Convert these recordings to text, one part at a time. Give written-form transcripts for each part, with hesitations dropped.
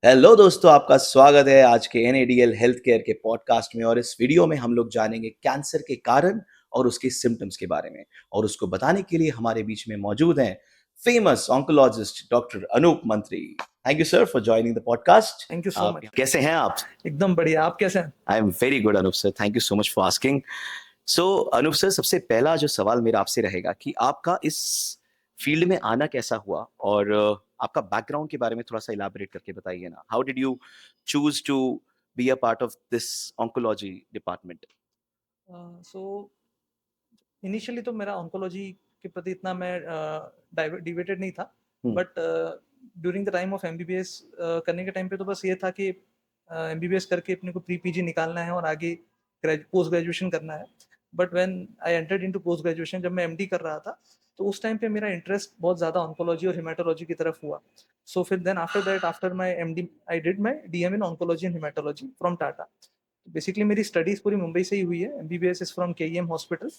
Hello दोस्तों, आपका स्वागत है आज के एनएडीएल हेल्थ केयर के पॉडकास्ट में। और इस वीडियो में हम लोग जानेंगे कैंसर के कारण और उसके सिम्टम्स के बारे में। और उसको बताने के लिए हमारे बीच में मौजूद हैं famous oncologist doctor Anup Mantri. Thank you sir for joining the podcast. Thank you so much. कैसे हैं आप? एकदम बढ़िया। आप कैसे हैं? I am very good Anup sir, thank you so much for asking. So Anup sir, सबसे पहला जो सवाल मेरा आपसे रहेगा कि आपका इस फील्ड में आना कैसा हुआ, और आपका बैकग्राउंड के बारे में थोड़ा सा इलाबोरेट करके बताइए ना। How did you choose to be a part of this oncology department? So initially तो मेरा ऑन्कोलॉजी के प्रति इतना मैं डिवेटेड नहीं था, but during the time of MBBS करने के टाइम पे तो बस ये था कि एमबीबीएस करके अपने को प्री पीजी निकालना है और आगे पोस्ट ग्रेजुएशन करना है। But when I entered into post graduation, जब मैं एमडी कर रहा था, तो उस टाइम पे मेरा इंटरेस्ट बहुत ज़्यादा ऑन्कोलॉजी और हेमाटोलॉजी की तरफ हुआ। सो फिर then after that, after my MD, I did my DM in oncology and haematology from Tata. Basically मेरी स्टडीज पूरी मुंबई से ही हुई है। MBBS is from KEM hospital,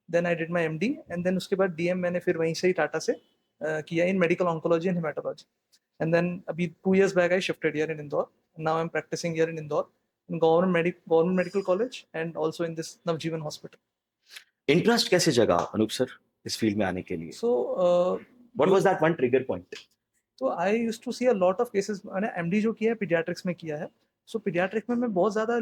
then I did my MD, and then उसके बाद डीएम मैंने फिर वहीं से ही टाटा से किया in medical oncology and haematology. And then अभी 2 years back I shifted here in Indore. Now I am practising here in Indore in government medical college and also in this Navjeevan hospital. Interest कैसे जगा Anoop sir इस field में आने के लिए? So what was that one trigger point? तो I use to see a lot of cases. मैंने MD जो किया है पीडियाट्रिक्स में किया है। सो पीडियाट्रिक्स में मैं बहुत ज़्यादा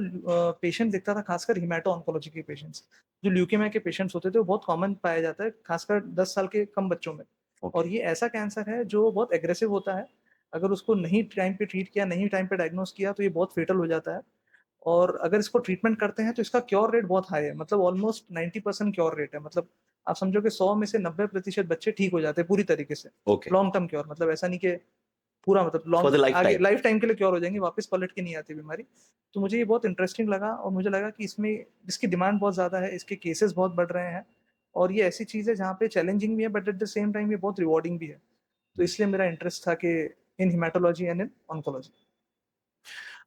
पेशेंट देखता था, खासकर हिमेटो ऑन्कोलॉजी के पेशेंट्स। जो ल्यूकेमिया के पेशेंट्स होते थे वो बहुत कॉमन पाया जाता है, खासकर 10 साल के कम बच्चों में। और ये ऐसा कैंसर है जो बहुत एग्रेसिव होता है। अगर उसको नहीं टाइम पे ट्रीट किया, नहीं टाइम पे डायग्नोस किया, तो ये बहुत फेटल हो जाता है। और अगर इसको ट्रीटमेंट करते हैं तो इसका क्योर रेट बहुत हाई है, मतलब ऑलमोस्ट 90% क्योर रेट है। मतलब आप समझो कि 100 में से 90% बच्चे ठीक हो जाते हैं पूरी तरीके से। ओके, लॉन्ग टर्म क्योर, मतलब ऐसा नहीं कि पूरा, मतलब फॉर द लॉन्ग लाइफ आगे टाइम। लाइफ टाइम के लिए क्योर हो जाएंगे, वापस पलट के नहीं आती बीमारी। तो मुझे ये बहुत इंटरेस्टिंग लगा और मुझे लगा कि इसमें इसकी डिमांड बहुत ज़्यादा है, इसके केसेस बहुत बढ़ रहे हैं। और ये ऐसी चीज़ है जहाँ पे चैलेंजिंग भी है, but at the same time ये बहुत रिवॉर्डिंग भी है। तो इसलिए मेरा इंटरेस्ट था कि in hematology and in oncology.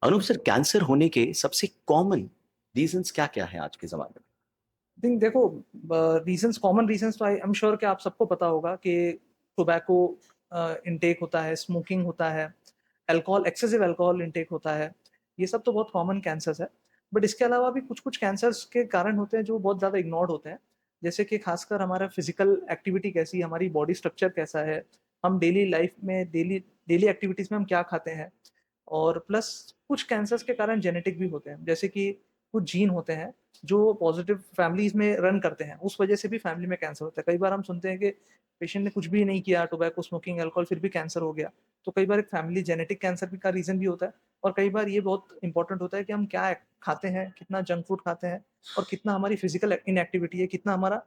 Anup sir, cancer होने के सबसे कॉमन रीजंस क्या क्या है आज के जमाने में? थिंक देखो, रीजंस, कॉमन रीजंस तो आई एम श्योर कि आप सबको पता होगा कि टोबैको इनटेक होता है, स्मोकिंग होता है, अल्कोहल, एक्सेसिव अल्कोहल इनटेक होता है। ये सब तो बहुत कॉमन कैंसर्स है। बट इसके अलावा भी कुछ कुछ कैंसर्स के कारण होते हैं जो बहुत ज़्यादा इग्नोर्ड होते हैं। जैसे कि खासकर हमारा फिजिकल एक्टिविटी कैसी है, हमारी बॉडी स्ट्रक्चर कैसा है, हम डेली लाइफ में डेली डेली एक्टिविटीज़ में हम क्या खाते हैं। और प्लस कुछ कैंसर्स के कारण जेनेटिक भी होते हैं, जैसे कि कुछ जीन होते हैं जो पॉजिटिव फैमिलीज में रन करते हैं, उस वजह से भी फैमिली में कैंसर होता है। कई बार हम सुनते हैं कि पेशेंट ने कुछ भी नहीं किया, टोबैको, स्मोकिंग, अल्कोहल, फिर भी कैंसर हो गया। तो कई बार एक फैमिली जेनेटिक कैंसर भी का रीजन भी होता है। और कई बार ये बहुत इंपॉर्टेंट होता है कि हम क्या खाते हैं, कितना जंक फूड खाते हैं, और कितना हमारी फिजिकल इनएक्टिविटी है, कितना हमारा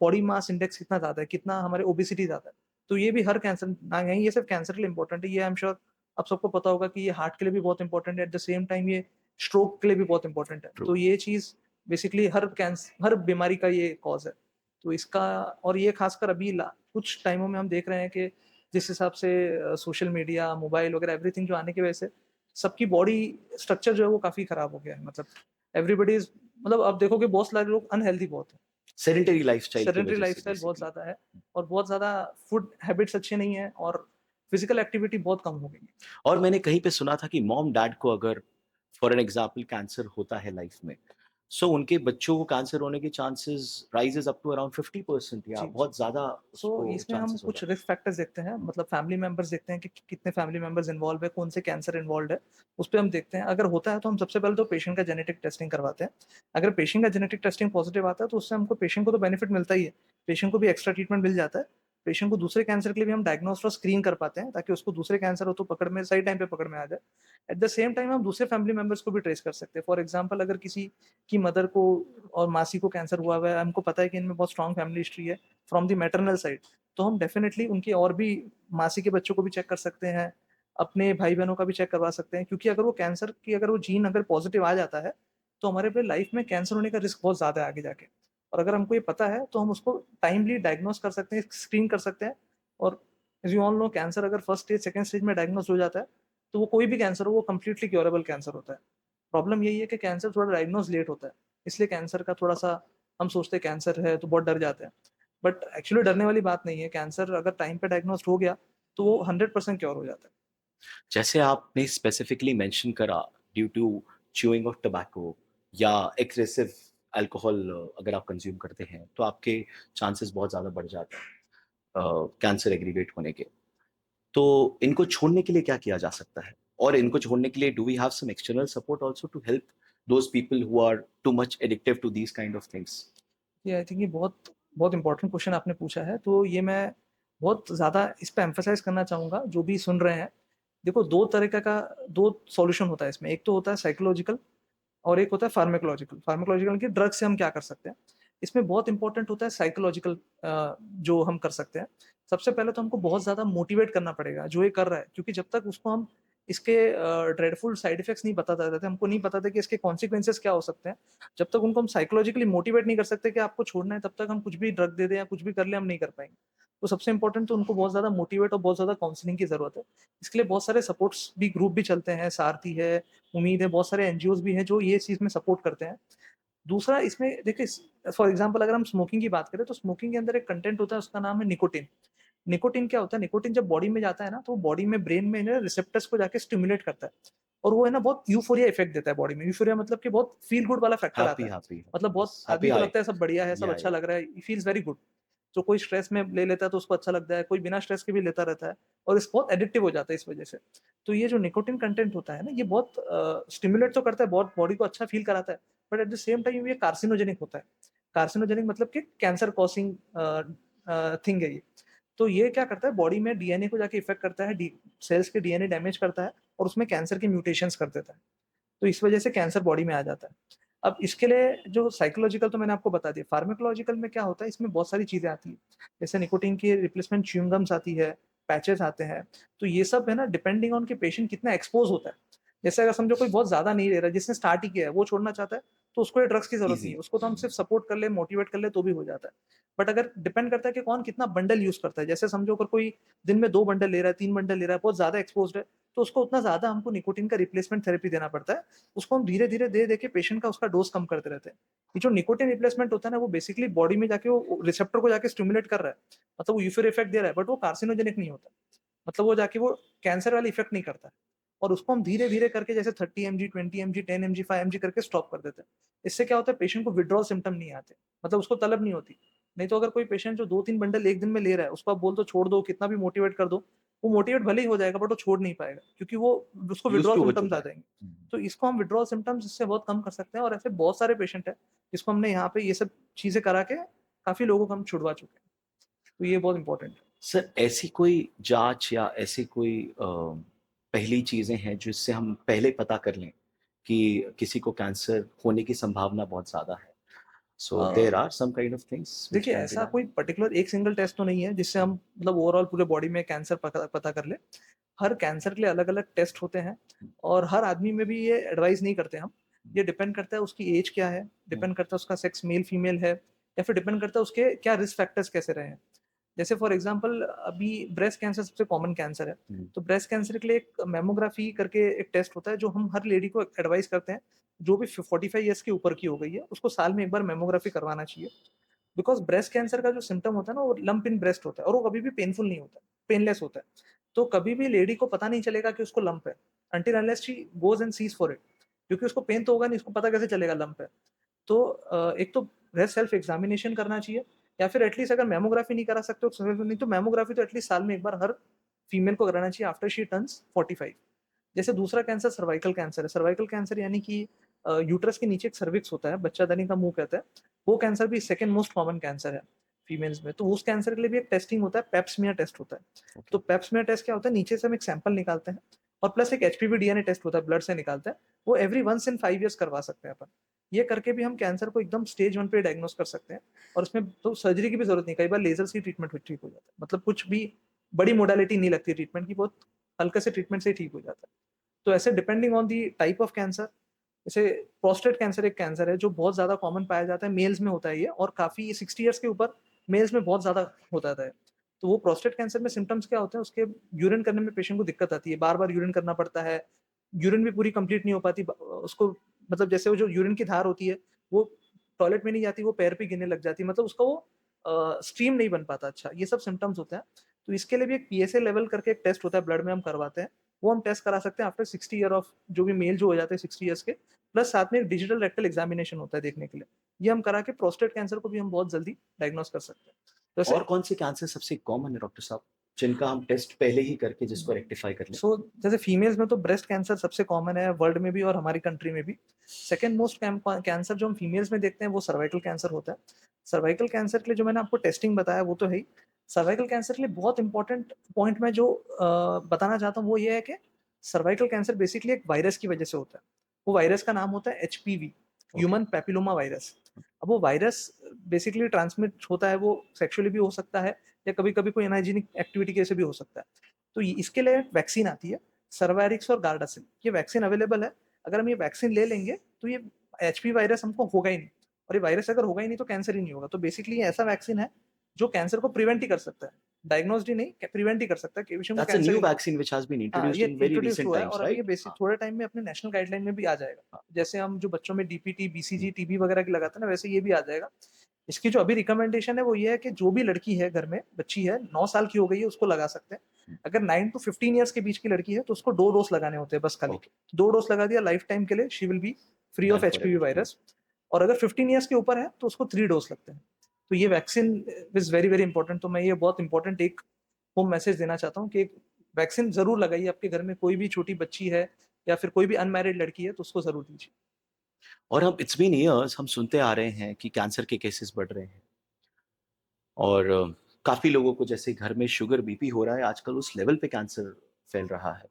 बॉडी मास इंडेक्स कितना ज़्यादा है, कितना हमारे ओबेसिटी ज़्यादा है। तो ये भी हर कैंसर ना, यही ये सिर्फ कैंसर के लिए इंपॉर्टेंट है, ये आई एम श्योर आप सबको पता होगा कि ये हार्ट के लिए भी बहुत इंपॉर्टेंट है, एट द सेम टाइम ये स्ट्रोक के लिए भी बहुत इंपॉर्टेंट है। ट्रू। तो ये चीज़ बेसिकली हर बीमारी का ये कॉज है। तो इसका, और ये खासकर अभी कुछ टाइमों में हम देख रहे हैं कि जिस हिसाब से सोशल मीडिया, मोबाइल वगैरह एवरीथिंग जो आने की वजह से सबकी बॉडी स्ट्रक्चर जो है वो काफ़ी खराब हो गया है। मतलब एवरीबडी इज, मतलब आप देखोगे बहुत सारे लोग अनहेल्दी बहुत है। सेडेंटरी लाइफस्टाइल की सेडेंटरी वजह से लाइफस्टाइल बहुत बेसिकली। ज़्यादा है, और बहुत ज़्यादा फूड हैबिट्स अच्छे नहीं है, और फिजिकल एक्टिविटी बहुत कम हो गई है। और मैंने कहीं पे सुना था कि मॉम डैड को अगर फॉर एन एग्जांपल कैंसर होता है लाइफ में, सो उनके बच्चों को कैंसर होने के chances rises up to around 50%, या जी, जी। बहुत ज्यादा सो उसको इसमें हम चांसेस हो कुछ जाते रिस्क फैक्टर्स देखते हैं, मतलब फैमिली मेंबर्स देखते हैं कि कितने फैमिली मेंबर्स इन्वॉल्व है, कौन से कैंसर इन्वॉल्व है, उस पे हम देखते हैं। अगर होता है तो हम सबसे पहले तो पेशेंट का जेनेटिक टेस्टिंग करवाते हैं। अगर पेशेंट का जेनेटिक टेस्टिंग पॉजिटिव आता है तो उससे हमको, पेशेंट को तो बेनिफिट मिलता ही है, पेशेंट को भी एक्स्ट्रा ट्रीटमेंट मिल जाता है। पेशेंट को दूसरे कैंसर के लिए भी हम डायग्नोस और स्क्रीन कर पाते हैं, ताकि उसको दूसरे कैंसर हो तो पकड़ में, सही टाइम पे पकड़ में आ जाए। एट द सेम टाइम हम दूसरे फैमिली मेंबर्स को भी ट्रेस कर सकते हैं। फॉर एग्जाम्पल, अगर किसी की मदर को और मासी को कैंसर हुआ हुआ है, हमको पता है कि इनमें बहुत स्ट्रॉन्ग फैमिली हिस्ट्री है फ्रॉम द मैटरनल साइड, तो हम डेफिनेटली उनके और भी मासी के बच्चों को भी चेक कर सकते हैं, अपने भाई बहनों का भी चेक करवा सकते हैं। क्योंकि अगर वो कैंसर की, अगर वो जीन अगर पॉजिटिव आ जाता है, तो हमारे पे लाइफ में कैंसर होने का रिस्क बहुत ज़्यादा है आगे जाके। और अगर हमको ये पता है तो हम उसको टाइमली डायग्नोस कर सकते हैं, स्क्रीन कर सकते हैं। और as you all know, cancer अगर फर्स्ट स्टेज, सेकंड स्टेज में डायग्नोस हो जाता है, तो वो कोई भी कैंसर हो, वो कंप्लीटली क्योरेबल कैंसर होता है। प्रॉब्लम यही है कि कैंसर थोड़ा डायग्नोस लेट होता है, इसलिए कैंसर का थोड़ा सा, हम सोचते हैं कैंसर है तो बहुत डर जाते हैं। बट एक्चुअली डरने वाली बात नहीं है। कैंसर अगर टाइम पे डायग्नोस्ड हो गया तो वो 100% क्योर हो जाता है। जैसे आपने स्पेसिफिकली मेंशन करा due to chewing of tobacco या एक्सेसिव अल्कोहल अगर आप कंज्यूम करते हैं, तो आपके चांसेस बहुत ज़्यादा बढ़ जाते हैं कैंसर एग्रीगेट होने के। तो इनको छोड़ने के लिए क्या किया जा सकता है? और इनको छोड़ने के लिए do we have some external support also to help those people who are too much addictive to these kind of things? ये आई थिंक ये बहुत बहुत इंपॉर्टेंट क्वेश्चन आपने पूछा है, तो ये मैं बहुत ज़्यादा इस पे एम्फसाइज़ करना चाहूँगा, जो भी सुन रहे हैं। देखो 2 तरीक़े का 2 सॉल्यूशन होता है इसमें, एक तो होता है साइकोलॉजिकल और एक होता है फार्माकोलॉजिकल। फार्माकोलॉजिकल कि ड्रग से हम क्या कर सकते हैं। इसमें बहुत इंपॉर्टेंट होता है साइकोलॉजिकल जो हम कर सकते हैं। सबसे पहले तो हमको बहुत ज़्यादा मोटिवेट करना पड़ेगा, जो ये कर रहा है, क्योंकि जब तक उसको हम इसके ड्रेडफुल साइड इफेक्ट्स नहीं बता देते, हमको नहीं पता था कि इसके कॉन्सिक्वेंसेस क्या हो सकते हैं। जब तक उनको हम साइकोलॉजिकली मोटिवेट नहीं कर सकते कि आपको छोड़ना है, तब तक हम कुछ भी ड्रग दे दें या कुछ भी कर लें, हम नहीं कर पाएँगे। तो सबसे इंपॉर्टेंट तो उनको बहुत ज़्यादा मोटिवेट और बहुत ज़्यादा काउंसलिंग की ज़रूरत है। इसके लिए बहुत सारे सपोर्ट्स भी ग्रुप भी चलते हैं, सारथी है, उम्मीद है, बहुत सारे एनजीओज़ भी हैं जो ये चीज़ में सपोर्ट करते हैं। दूसरा इसमें देखिए फॉर एग्ज़ाम्पल अगर हम स्मोकिंग की बात करें, तो स्मोकिंग के अंदर एक कंटेंट होता है, उसका नाम है निकोटिन। निकोटिन क्या होता है, निकोटिन जब बॉडी में जाता है ना, तो बॉडी में ब्रेन में ना रिसेप्टर्स को जाके स्टिमुलेट करता है और वो है ना बहुत यूफोरिया इफेक्ट देता है बॉडी में। यूफोरिया मतलब कि बहुत फील गुड वाला फैक्टर आता हैप्पी है। हैप्पी मतलब यस, बहुत हैप्पी आदमी को हाई। लगता है सब बढ़िया है, सब अच्छा या लग रहा है, ही फील्स वेरी गुड। तो कोई स्ट्रेस में ले लेता है तो उसको अच्छा लगता है, कोई बिना स्ट्रेस के भी लेता रहता है और इस बहुत एडिक्टिव हो जाता है इस वजह से। तो ये जो निकोटिन कंटेंट होता है ना, ये बहुत स्टिमुलेट तो करता है, बहुत बॉडी को अच्छा फील कराता है, but at the same time ये कार्सिनोजेनिक होता है। कार्सिनोजेनिक मतलब कि कैंसर कॉजिंग थिंग है ये। तो ये क्या करता है, बॉडी में डीएनए को जाके इफेक्ट करता है, सेल्स के डीएनए डैमेज करता है और उसमें कैंसर के म्यूटेशंस कर देता है। तो इस वजह से कैंसर बॉडी में आ जाता है। अब इसके लिए जो साइकोलॉजिकल तो मैंने आपको बता दिया, फार्माकोलॉजिकल में क्या होता है, इसमें बहुत सारी चीज़ें आती हैं। जैसे निकोटिन की रिप्लेसमेंट च्युइंग गम्स आती है, पैचेज़ आते हैं। तो ये सब है ना डिपेंडिंग ऑन कि पेशेंट कितना एक्सपोज़ होता है। जैसे अगर समझो कोई बहुत ज़्यादा नहीं ले रहा है, जिसने स्टार्ट ही किया है, वो छोड़ना चाहता है, तो उसको ये ड्रग्स की ज़रूरत नहीं ईज़ी। है। उसको तो हम सिर्फ सपोर्ट कर लें, मोटिवेट कर लें तो भी हो जाता है। बट अगर डिपेंड करता है कि कौन कितना बंडल यूज़ करता है। जैसे समझो अगर कोई दिन में 2 बंडल ले रहा है, 3 बंडल ले रहा है, बहुत ज़्यादा एक्सपोज़्ड है, तो उसको उतना ज़्यादा हमको निकोटिन का रिप्लेसमेंट थेरेपी देना पड़ता है। उसको हम धीरे-धीरे दे-दे के पेशेंट का उसका डोज़ कम करते रहते हैं। ये जो निकोटिन रिप्लेसमेंट होता है ना, वो बेसिकली बॉडी में जाके वो रिसेप्टर को जाके स्टिमुलेट कर रहा है। मतलब वो यूफ़ोरिया इफेक्ट दे रहा है, बट वो कार्सिनोजेनिक नहीं होता। मतलब वो जाके वो कैंसर वाली इफेक्ट नहीं करता है। और उसको हम धीरे-धीरे करके जैसे 30 एमजी, 20 एमजी, 10 एमजी, 5 एमजी करके स्टॉप कर देते हैं। इससे क्या होता है, पेशेंट को विथड्रॉल सिम्पटम नहीं आते। मतलब उसको तलब नहीं होती। नहीं तो अगर कोई पेशेंट जो 2-3 बंडल एक दिन में ले रहा है, उसको आप बोल दो छोड़ दो, कितना भी मोटिवेट कर दो, वो मोटिवेट भले ही हो जाएगा बट वो छोड़ नहीं पाएगा, क्योंकि वो उसको यूज़्ड विथड्रॉल टू हो सिम्पटम्स चुका आ है। जाएँगे। हुँ। तो इसको हम विथड्रॉल सिम्पटम्स इससे बहुत कम कर सकते हैं और ऐसे बहुत सारे पेशेंट हैं, जिसको हमने यहाँ पे ये सब चीज़ें करा के काफ़ी लोगों को हम छुड़वा चुके हैं। तो ये बहुत इम्पोर्टेंट है। सर ऐसी कोई जाँच या ऐसी कोई पहली चीज़ें हैं जिससे हम पहले पता कर लें कि किसी को कैंसर होने की संभावना बहुत ज़्यादा है? So a there are some kind of things which देखिए, कैन बी ऐसा डन? कोई पर्टिकुलर एक सिंगल टेस्ट तो नहीं है जिससे हम मतलब ओवरऑल पूरे बॉडी में कैंसर पता पता कर लें। हर कैंसर के लिए अलग-अलग टेस्ट होते हैं और हर आदमी में भी ये एडवाइस नहीं करते हम। ये डिपेंड करता है उसकी एज क्या है, हुँ, डिपेंड करता है उसका सेक्स मेल-फीमेल है या फिर डिपेंड करता है उसके क्या रिस्क फैक्टर्स कैसे रहे हैं। जैसे फॉर एग्ज़ाम्पल अभी ब्रेस्ट कैंसर सबसे कॉमन कैंसर है। हुँ, तो ब्रेस्ट कैंसर के लिए एक मैमोग्राफी करके एक टेस्ट होता है जो हम हर लेडी को एडवाइस करते हैं, जो भी 45 ईयर्स के ऊपर की हो गई है, उसको साल में 1 बार मैमोग्राफी करवाना चाहिए। बिकॉज़ ब्रेस्ट कैंसर का जो सिम्पटम होता है ना, वो लम्प इन ब्रेस्ट होता है और वो कभी भी पेनफुल नहीं होता है, पेनलेस होता है। तो कभी भी लेडी को पता नहीं चलेगा कि उसको लम्प है, until unless she goes and sees for it, क्योंकि उसको पेन तो होगा नहीं, उसको पता कैसे चलेगा लम्प है। तो एक तो ब्रेस्ट सेल्फ एग्ज़ामिनेशन करना चाहिए या फिर एटलीस्ट अगर मैमोग्राफी नहीं करा सकते हो नहीं तो मैमोग्राफी तो एटलीस्ट साल में 1 बार हर फीमेल को कराना चाहिए आफ्टर शी टर्न्स 45। जैसे दूसरा कैंसर सर्वाइकल कैंसर है। सर्वाइकल कैंसर यानी कि यूट्रस के नीचे एक सर्विक्स होता है, बच्चादानी का मुँह कहते हैं। वो कैंसर भी सेकंड मोस्ट कॉमन कैंसर है फीमेल्स में। तो उस कैंसर के लिए भी एक टेस्टिंग होता है, पेप स्मीयर टेस्ट होता है। ओके। तो पेप स्मीयर टेस्ट क्या होता है, नीचे से हम एक सैंपल निकालते हैं और प्लस एक एचपीवी डीएनए टेस्ट होता है, ब्लड से निकालते हैं। वो एवरी वन्स इन 5 ईयर्स करवा सकते हैं अपन। ये करके भी हम कैंसर को एकदम स्टेज 1 पे डायग्नोज़ कर सकते हैं और उसमें तो सर्जरी की भी ज़रूरत नहीं, कई बार लेज़र से ही ट्रीटमेंट हो ठीक हो जाता है। मतलब कुछ भी बड़ी मोडालिटी नहीं लगती ट्रीटमेंट की, बहुत हल्के से ट्रीटमेंट से ही ठीक हो जाता है। तो ऐसे depending on the type of cancer, जैसे प्रोस्टेट कैंसर एक कैंसर है जो बहुत ज़्यादा कॉमन पाया जाता है, मेल्स में होता है ये और काफ़ी 60 इयर्स के ऊपर मेल्स में बहुत ज़्यादा होता है। तो वो प्रोस्टेट कैंसर में सिम्पटम्स क्या होते हैं, उसके यूरिन करने में पेशेंट को दिक्कत आती है, बार-बार यूरिन करना पड़ता है, यूरिन भी पूरी कंप्लीट नहीं हो पाती, उसको मतलब जैसे वो जो यूरिन की धार होती है, वो टॉयलेट में नहीं जाती, वो पैर पे गिरने लग जाती है, मतलब उसका वो स्ट्रीम नहीं बन पाता अच्छा, ये सब सिम्पटम्स होते हैं। तो इसके लिए भी एक पीएसए लेवल करके एक टेस्ट होता है, ब्लड में हम करवाते हैं। वो हम टेस्ट करा सकते हैं आफ्टर 60 ईयर ऑफ, जो भी मेल जो हो जाते हैं 60 ईयर्स के, प्लस साथ में एक डिजिटल रेक्टल एग्जामिनेशन होता है देखने के लिए। ये हम करा के प्रोस्टेट कैंसर को भी हम बहुत जल्दी डायग्नोस कर सकते हैं। जैसे और कौन से कैंसर सबसे कॉमन है डॉक्टर साहब, जिनका हम टेस्ट पहले ही करके जिसको रेक्टिफाई कर लें? सो जैसे फीमेल्स में तो ब्रेस्ट कैंसर सबसे कॉमन है वर्ल्ड में भी और हमारी कंट्री में भी। सेकंड मोस्ट कैंसर जो हम फीमेल्स में देखते हैं वो सर्वाइकल कैंसर होता है। सर्वाइकल कैंसर के लिए जो मैंने आपको टेस्टिंग बताया वो तो है ही। सर्वाइकल कैंसर के लिए बहुत इंपॉर्टेंट पॉइंट मैं जो बताना चाहता हूँ वो ये है कि सर्वाइकल कैंसर बेसिकली एक वायरस की वजह से होता है। वो वायरस का नाम होता है HPV, okay. Human papilloma virus. अब वो वायरस बेसिकली ट्रांसमिट होता है, वो सेक्सुअली भी हो सकता है या कभी कभी कोई अनहाइजीनिक एक्टिविटी के से भी हो सकता है। तो इसके लिए वैक्सीन आती है, सर्वारिक्स और गार्डासिल, ये वैक्सीन अवेलेबल है। अगर हम ये वैक्सीन ले लेंगे तो ये एचपी वायरस हमको होगा ही नहीं, और ये वायरस अगर होगा ही नहीं तो कैंसर ही नहीं होगा। तो बेसिकली ये ऐसा वैक्सीन है जो कैंसर को प्रिवेंट ही कर सकता है, डायग्नोस्ड ही नहीं, प्रिवेंट ही कर सकता है कि विषय को दैट्स अ कैंसर न्यू ही नहीं। वैक्सीन व्हिच हैज़ बीन हाँ, इंट्रोड्यूस्ड ये इन वेरी इंट्रोड्यूस रिसेंट हुआ है टाइम्स, और अभी ये राइट? बेसिक हाँ, थोड़े टाइम में अपने नेशनल गाइडलाइन में भी आ जाएगा। हाँ। जैसे हम जो बच्चों में डीपीटी, हुँ, बीसीजी, टीबी वगैरह की लगाते हैं ना, वैसे ये भी आ जाएगा। इसकी जो अभी रिकमेंडेशन है वो ये है कि जो भी लड़की है घर में, बच्ची है 9 साल की हो गई है, उसको लगा सकते हैं। हुँ, अगर 9 टू 15 ईयर्स के बीच की लड़की है तो उसको 2 डोज़ लगाने होते हैं बस खाली। ओके, 2 डोज़ लगा दिया, लाइफ टाइम के लिए she will be free of done HPV forever. Hmm. Virus. और अगर 15 ईयर्स के ऊपर है तो उसको 3 डोज़ लगते हैं। तो ये vaccine is very, very important. तो मैं ये बहुत इंपॉर्टेंट एक होम मैसेज देना चाहता हूँ कि वैक्सीन ज़रूर लगाइए। आपके घर में कोई भी छोटी बच्ची है या फिर कोई भी अनमैरिड लड़की है तो उसको ज़रूर दीजिए। और हम इट्स बीन इयर्स हम सुनते आ रहे हैं कि कैंसर के केसेस बढ़ रहे हैं और काफ़ी लोगों को जैसे घर में शुगर, बीपी हो रहा है, आजकल उस लेवल पे कैंसर फैल रहा है।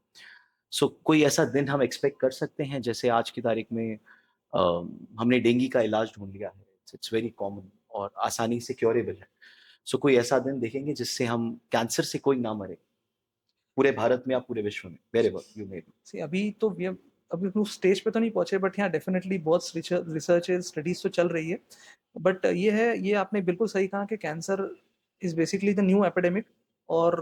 सो कोई ऐसा दिन हम एक्सपेक्ट कर सकते हैं जैसे आज की तारीख में अ, हमने डेंगू का इलाज ढूँढ लिया है, इट्स वेरी कॉमन और आसानी से क्योरेबल है। सो कोई ऐसा दिन देखेंगे जिससे हम कैंसर से कोई ना मरे, पूरे भारत में या पूरे विश्व में, व्हेरेवर यू मे बी? सी अभी तो वी अभी उस स्टेज पे तो नहीं पहुंचे, बट यहाँ डेफिनेटली बहुत रिसर्च स्टडीज तो चल रही है। बट ये है, ये आपने बिल्कुल सही कहा कि cancer is basically the new epidemic. और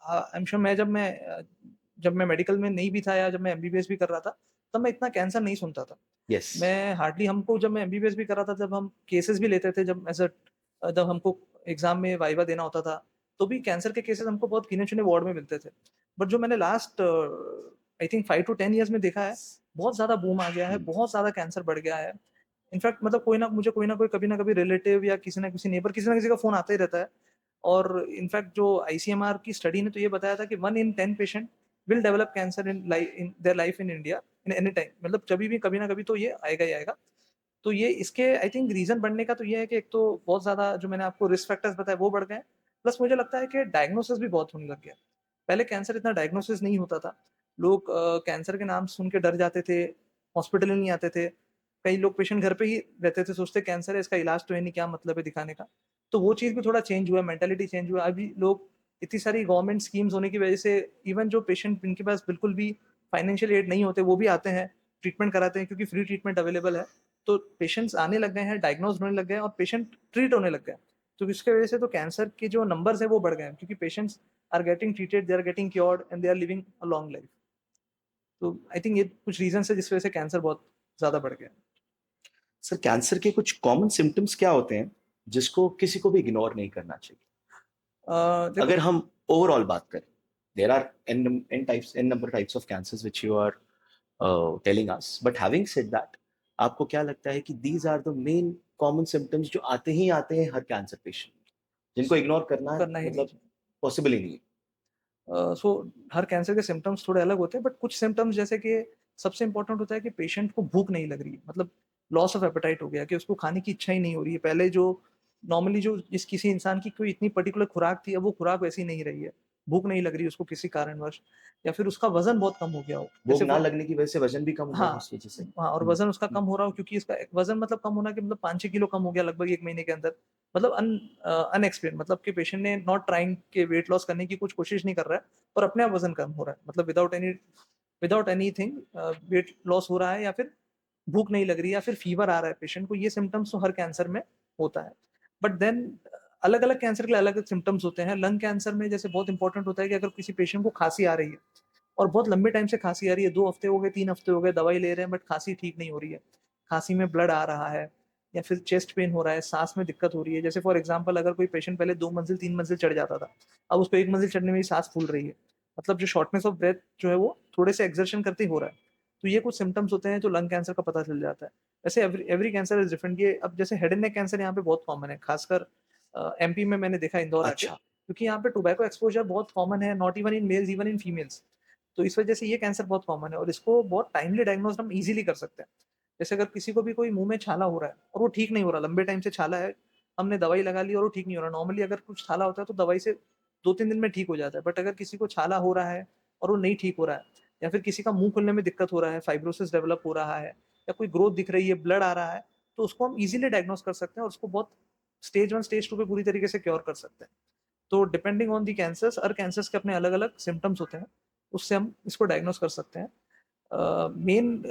आई एम श्योर जब मैं मेडिकल में नहीं भी था या जब मैं एमबीबीएस भी कर रहा था तब मैं इतना कैंसर नहीं सुनता था। यस। मैं हार्डली, हमको जब मैं एमबीबीएस भी कर रहा था जब हम केसेस भी लेते थे, जब हमको एग्जाम में वाइवा देना होता था तो भी कैंसर के केसेस हमको बहुत गिने चुने वार्ड में मिलते थे। बट जो मैंने last I think 5 to 10 years में देखा है, बहुत ज़्यादा बूम आ गया है, हुँ, बहुत ज़्यादा कैंसर बढ़ गया है। इनफैक्ट मतलब कोई ना कोई कभी ना कभी रिलेटिव या किसी ना किसी नेबर, किसी ना किसी का फ़ोन आता ही रहता है। और इनफैक्ट जो आईसीएमआर की स्टडी ने तो ये बताया था कि 1 इन 10 patient will develop cancer in their life in India in any time. मतलब कभी भी कभी ना कभी तो ये आएगा ही आएगा। तो ये इसके आई थिंक रीज़न बढ़ने का तो ये है कि एक तो बहुत ज़्यादा जो मैंने आपको रिस्क फैक्टर्स बताए वो बढ़ गए हैं। प्लस मुझे लगता है कि डायग्नोसिस भी बहुत होने लग गया। पहले कैंसर इतना डायग्नोसिस नहीं होता था। लोग कैंसर के नाम सुन के डर जाते थे, हॉस्पिटल ही नहीं आते थे। कई लोग पेशेंट घर पे ही रहते थे, सोचते कैंसर है, इसका इलाज तो है नहीं, क्या मतलब है दिखाने का। तो वो चीज़ भी थोड़ा चेंज हुआ है, मेंटालिटी चेंज हुआ है। अभी लोग, इतनी सारी गवर्नमेंट स्कीम्स होने की वजह से, इवन जो पेशेंट जिनके पास बिल्कुल भी फाइनेंशियल एड नहीं होते, वो भी आते हैं, ट्रीटमेंट कराते हैं क्योंकि फ्री ट्रीटमेंट अवेलेबल है। तो पेशेंट्स आने लग गए हैं, डायग्नोज़ होने लग गए हैं और पेशेंट ट्रीट होने लग गए हैं। तो इसकी वजह से तो कैंसर के जो नंबर्स हैं वो बढ़ गए हैं क्योंकि patients are getting treated, they are getting cured and they are living a long life. तो आई थिंक ये कुछ रीज़न्स है जिस वजह से कैंसर बहुत ज़्यादा बढ़ गया है। सर कैंसर के कुछ कॉमन सिम्पटम्स क्या होते हैं, जिसको किसी को भी इग्नोर नहीं करना चाहिए? देखो, अगर हम ओवरऑल बात करें, there are an number types of cancers which you are telling us, but having said that, आपको क्या लगता है कि these are the main common symptoms जो आते हैं हर कैंसर पेशेंट में, जिनको इग्नोर करना करना ही नहीं मतलब चाहिए। पॉसिबल ही नहीं है? सो हर कैंसर के सिम्पटम्स थोड़े अलग होते हैं, बट कुछ सिम्पटम्स जैसे कि सबसे इम्पोर्टेंट होता है कि पेशेंट को भूख नहीं लग रही है, मतलब लॉस ऑफ एपेटाइट हो गया कि उसको खाने की इच्छा ही नहीं हो रही है। पहले जो नॉर्मली जो जिस किसी इंसान की कोई इतनी पर्टिकुलर खुराक थी, अब वो खुराक वैसी नहीं रही है। भूख नहीं लग रही उसको किसी कारणवश, या फिर उसका वज़न बहुत कम हो गया हो। भूख जैसे ना फॉर लगने की वजह से वज़न भी कम हुआ है हाँ, उस वजह से? हाँ, और हुँ, वज़न उसका हुँ, कम हो रहा हो क्योंकि इसका वज़न मतलब कम होना कि मतलब 5-6 किलो कम हो गया लगभग 1 महीने के अंदर। मतलब अनएक्सप्लेन्ड, मतलब कि पेशेंट ने नॉट ट्राइंग के वेट लॉस करने की कुछ कोशिश नहीं कर रहा है और अपने आप वज़न कम हो रहा है। मतलब विदाउट एनीथिंग वेट लॉस हो रहा है, या फिर भूख नहीं लग रही है, या फिर फ़ीवर आ रहा है पेशेंट को। ये सिम्पटम्स तो हर कैंसर में होता है। बट देन अलग-अलग कैंसर के लिए अलग सिम्पटम्स होते हैं। लंग कैंसर में जैसे बहुत इंपॉर्टेंट होता है कि अगर किसी पेशेंट को खाँसी आ रही है और बहुत लंबे टाइम से खाँसी आ रही है, 2 हफ्ते हो गए, 3 हफ्ते हो गए, दवाई ले रहे हैं बट खाँसी ठीक नहीं हो रही है। खाँसी में ब्लड आ रहा है या फिर चेस्ट पेन हो रहा है, साँस में दिक्कत हो रही है। जैसे फॉर एग्ज़ाम्पल अगर कोई पेशेंट पहले 2 मंजिल 3 मंजिल चढ़ जाता था, अब उसको 1 मंजिल चढ़ने में ही साँस फूल रही है। मतलब जो शॉर्टनेस ऑफ ब्रेथ जो है वो थोड़े से एक्सर्शन करते ही हो रहा है। तो ये कुछ सिम्पटम्स होते हैं जो लंग कैंसर का पता चल जाता है। वैसे every every cancer is different. ये अब जैसे हेड एंड नेक कैंसर यहाँ पे बहुत कॉमन है, खासकर एमपी में मैंने देखा इंदौर आके, अच्छा, क्योंकि यहाँ पे टोबैको एक्सपोज़र बहुत कॉमन है, not even in males, even in females. तो इस वजह से ये कैंसर बहुत कॉमन है और इसको बहुत टाइमली डायग्नोज़ हम ईज़िली कर सकते हैं। जैसे अगर किसी को भी कोई मुँह में छाला हो रहा है और वो ठीक नहीं हो रहा, लंबे टाइम से छाला है, हमने दवाई लगा ली और वो ठीक नहीं हो रहा। नॉर्मली अगर कुछ छाला होता है तो दवाई से 2-3 दिन में ठीक हो जाता है। बट अगर किसी को छाला हो रहा है और वो नहीं ठीक हो रहा है, या फिर किसी का मुँह खुलने में दिक्कत हो रहा है, फाइब्रोसिस डेवलप हो रहा है या कोई ग्रोथ दिख रही है, ब्लड आ रहा है, तो उसको हम ईज़िली डायग्नोज़ कर सकते हैं और उसको बहुत स्टेज 1, स्टेज 2 पे पूरी तरीके से क्योर कर सकते हैं। तो depending on the cancers, her cancers के अपने अलग-अलग सिम्पटम्स होते हैं, उससे हम इसको डायग्नोज़ कर सकते हैं। मेन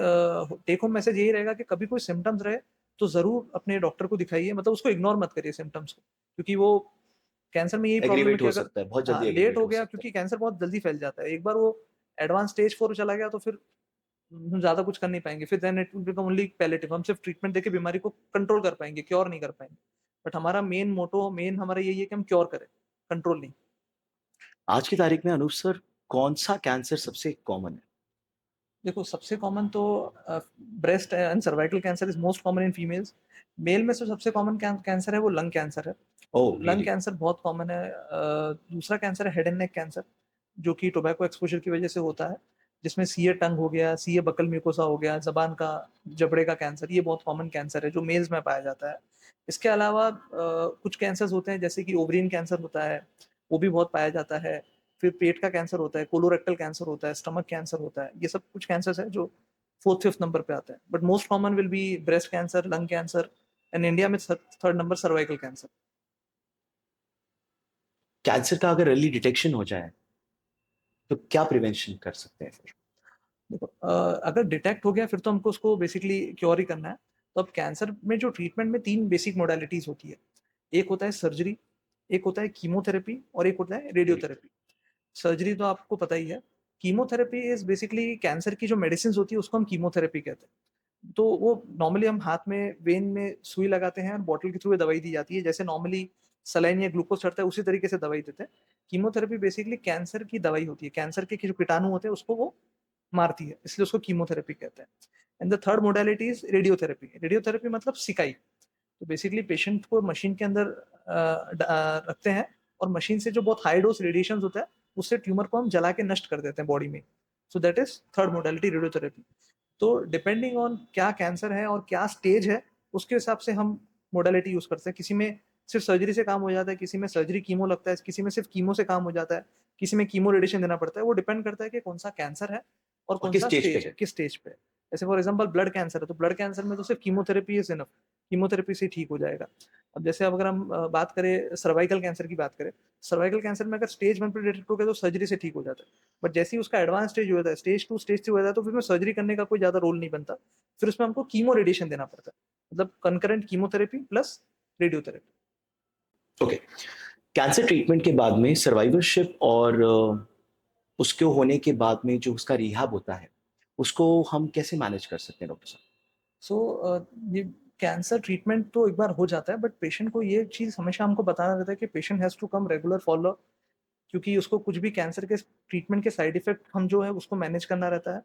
टेक होम मैसेज यही रहेगा कि कभी कोई सिम्पटम्स रहे, तो ज़रूर अपने डॉक्टर को दिखाइए, मतलब उसको इग्नोर मत करिए सिम्पटम्स को, क्योंकि वो कैंसर में यही प्रॉब्लम है एग्रीवेट कि हो अगर सकता है, बहुत हाँ, जल्दी लेट एग्रीवेट हो हो गया, सकता है। क्योंकि कैंसर बहुत जल्दी फैल जाता है। एक बार वो एडवांस स्टेज 4 चला गया तो फिर ज़्यादा कुछ कर नहीं पाएँगे। फिर then it will become only palliative. हम सिर्फ ट्रीटमेंट देके बीमारी को कंट्रोल कर पाएँगे, क्योर नहीं कर पाएँगे। बट हमारा मेन मोटो, मेन हमारा यही है कि हम क्योर करें, कंट्रोल नहीं। आज की तारीख में अनूप सर, कौन-सा कैंसर सबसे कॉमन है? देखो, सबसे कॉमन तो breast and cervical cancer is most common in females. Male में से सबसे कॉमन कैंसर है वो लंग कैंसर है। ओह लंग रियली? कैंसर बहुत कॉमन है। दूसरा कैंसर है हेड एंड नेक कैंसर, जो कि टोबैको एक्सपोज़र की वजह से होता है, जिसमें सीए टंग हो गया, सीए बकल म्यूकोसा हो गया, ज़बान का, जबड़े का कैंसर, ये बहुत कॉमन कैंसर है जो मेल्स में पाया जाता है। इसके अलावा कुछ कैंसर्स होते हैं जैसे कि ओवेरियन कैंसर होता है, वो भी बहुत पाया जाता है। फिर पेट का कैंसर होता है, कोलोरेक्टल कैंसर होता है, स्टमक कैंसर होता है। ये सब कुछ कैंसर्स हैं जो 4th-5th नंबर पे आते हैं। But most common will be breast cancer, lung cancer and India में 3rd number cervical cancer. Cancer का अगर अर्ली डिटेक्शन हो जाए, तो क्या प्रिवेंशन कर सकते हैं फिर? देखो, अगर डिटेक्ट हो गया फिर तो हमको उसको बेसिकली क्योर ही करना है। तो अब कैंसर में जो ट्रीटमेंट में 3 बेसिक मोडालिटीज़ होती है। एक होता है सर्जरी, एक होता है कीमोथेरेपी और एक होता है ग्रेट। रेडियोथेरेपी। सर्जरी तो आपको पता ही है। कीमोथेरेपी इज़ बेसिकली कैंसर की जो मेडिसिन्स होती है उसको हम कीमोथेरेपी कहते हैं। तो वो नॉर्मली हम हाथ में वेन में सुई लगाते हैं और बॉटल के थ्रू ये दवाई दी जाती है। जैसे नॉर्मली सलाइन या ग्लूकोज़ चढ़ता है उसी तरीके से दवाई देते हैं। कीमोथेरेपी बेसिकली कैंसर की दवाई होती है। कैंसर के जो कीटाणु होते हैं उसको वो मारती है, इसलिए उसको कीमोथेरेपी कहते हैं। And the third modality is radiotherapy. Radiotherapy मतलब सिकाई। तो बेसिकली पेशेंट को मशीन के अंदर रखते हैं और मशीन से जो बहुत हाई डोज़ रेडिएशंस होता है, उससे ट्यूमर को हम जला के नष्ट कर देते हैं बॉडी में। So that is third modality radiotherapy. तो डिपेंडिंग ऑन क्या कैंसर है और क्या स्टेज है, उसके हिसाब से हम मोडालिटी यूज़ करते हैं। किसी में सिर्फ़ सर्जरी से काम हो जाता है, किसी में सर्जरी कीमो लगता है, किसी में सिर्फ़ कीमो से काम हो जाता है, किसी में कीमो रेडिएशन देना पड़ता है। वो डिपेंड करता है कि कौन-सा कैंसर है और और किस कौन-सा स्टेज पे स्टेज है, है? किस स्टेज पे है। जैसे फॉर एग्ज़ाम्पल ब्लड कैंसर है, तो ब्लड कैंसर में तो सिर्फ़ कीमोथेरेपी इज़ इनफ। कीमोथेरेपी से ठीक हो जाएगा। अब जैसे अब अगर हम बात करें सर्वाइकल कैंसर की बात करें, सर्वाइकल कैंसर में अगर स्टेज 1 पे डिटेक्ट हो गया तो सर्जरी से ठीक हो जाता है। बट जैसे ही उसका एडवांस स्टेज हो जाता है, स्टेज 2, स्टेज 3 हो जाता है, तो फिर उसमें सर्जरी करने का कोई ज़्यादा रोल नहीं बनता। फिर उसमें हमको कीमो रेडिएशन देना पड़ता है। मतलब concurrent chemotherapy plus radiotherapy. Okay. Cancer treatment के बाद में सर्वाइवरशिप और उसके होने के बाद में जो उसका रिहैब होता है, उसको हम कैसे मैनेज कर सकते हैं डॉक्टर साहब? सो ये कैंसर ट्रीटमेंट तो एक बार हो जाता है, बट पेशेंट को ये चीज़ हमेशा हमको बताना रहता है कि patient has to come regular follow, क्योंकि उसको कुछ भी कैंसर के ट्रीटमेंट के साइड इफ़ेक्ट हम जो है उसको मैनेज करना रहता है।